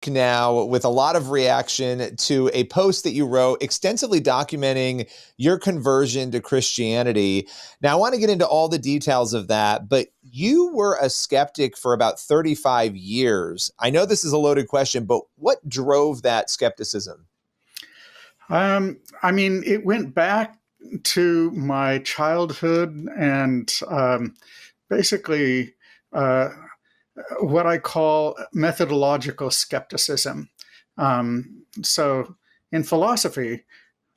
week now with a lot of reaction to a post that you wrote extensively documenting your conversion to Christianity. Now, I want to get into all the details of that, but you were a skeptic for about 35 years. I know this is a loaded question, but what drove that skepticism? I mean, it went back to my childhood and basically what I call methodological skepticism. So in philosophy,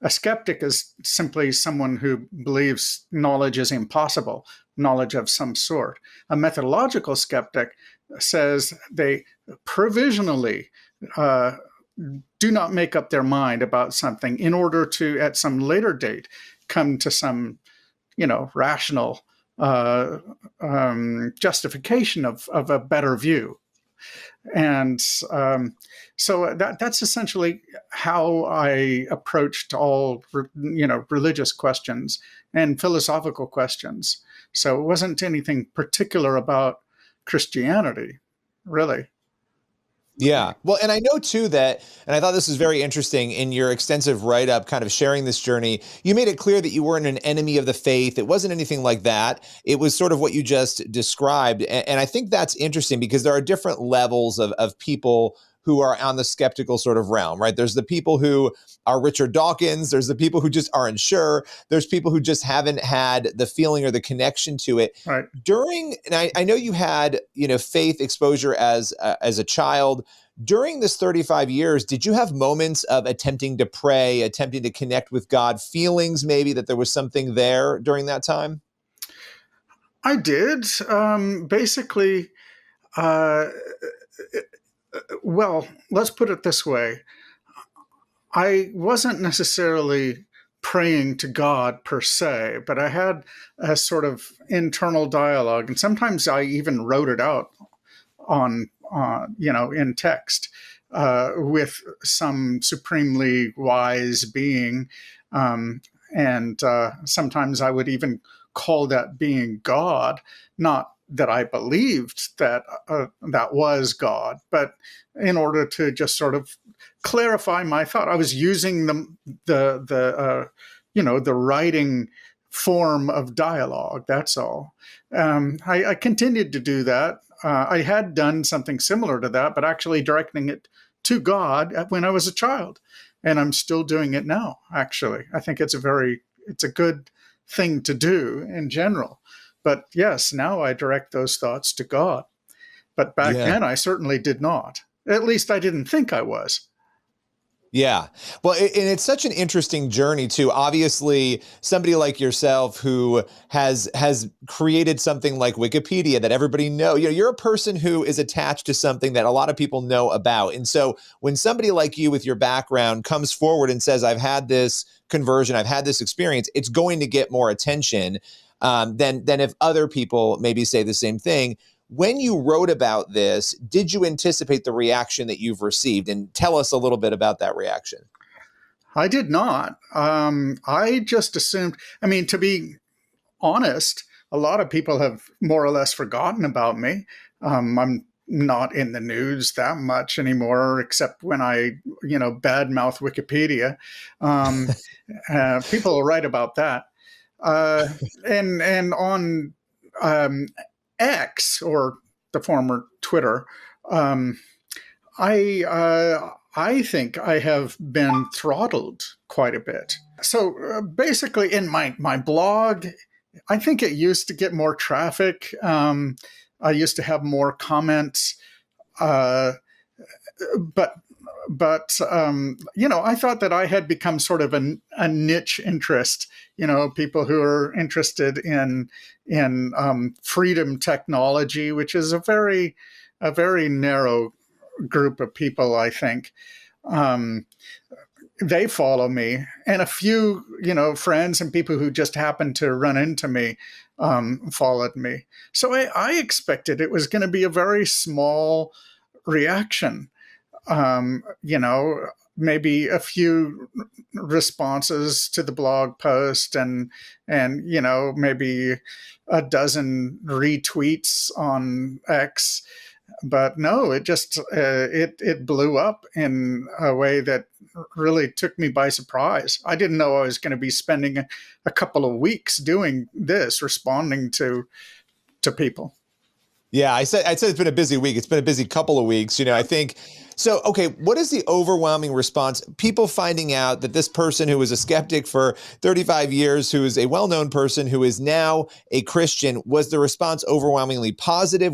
a skeptic is simply someone who believes knowledge is impossible, knowledge of some sort. A methodological skeptic says they provisionally do not make up their mind about something in order to, at some later date, come to some, rational justification of a better view. And so that's essentially how I approached all, religious questions and philosophical questions. So it wasn't anything particular about Christianity, really. Yeah. Well, and I know too that, and I thought this was very interesting in your extensive write-up, kind of sharing this journey, you made it clear that you weren't an enemy of the faith. It wasn't anything like that. It was sort of what you just described. And I think that's interesting because there are different levels of people who are on the skeptical sort of realm, right? There's the people who are Richard Dawkins. There's the people who just aren't sure. There's people who just haven't had the feeling or the connection to it. Right. And I know you had, faith exposure as a child. During this 35 years, did you have moments of attempting to pray, attempting to connect with God, feelings maybe that there was something there during that time? I did. Basically, well, let's put it this way. I wasn't necessarily praying to God per se, but I had a sort of internal dialogue. And sometimes I even wrote it out in text with some supremely wise being. And sometimes I would even call that being God, not that I believed that that was God, but in order to just sort of clarify my thought, I was using the writing form of dialogue. That's all. I continued to do that. I had done something similar to that, but actually directing it to God when I was a child, and I'm still doing it now. Actually, I think it's a good thing to do in general. But yes, now I direct those thoughts to God. But back then, I certainly did not. At least I didn't think I was. Yeah. Well, and it's such an interesting journey too. Obviously, somebody like yourself who has created something like Wikipedia that everybody knows. You're a person who is attached to something that a lot of people know about. And so when somebody like you with your background comes forward and says, I've had this conversion, I've had this experience, it's going to get more attention than if other people maybe say the same thing. When you wrote about this, did you anticipate the reaction that you've received? And tell us a little bit about that reaction. I did not. I just assumed, to be honest, a lot of people have more or less forgotten about me. I'm not in the news that much anymore, except when I, badmouth Wikipedia. People will write about that. And on X, or the former Twitter, I think I have been throttled quite a bit. So basically, in my blog, I think it used to get more traffic. I used to have more comments, but I thought that I had become sort of a niche interest. People who are interested in freedom technology, which is a very narrow group of people, I think. They follow me, and a few, friends and people who just happened to run into me followed me. So I expected it was going to be a very small reaction. Maybe a few responses to the blog post and maybe a dozen retweets on X. But no, it just it blew up in a way that really took me by surprise. I didn't know I was going to be spending a couple of weeks doing this, responding to people. Yeah, I said it's been a busy week. It's been a busy couple of weeks. I think so. Okay, what is the overwhelming response? People finding out that this person who was a skeptic for 35 years, who is a well-known person who is now a Christian, was the response overwhelmingly positive?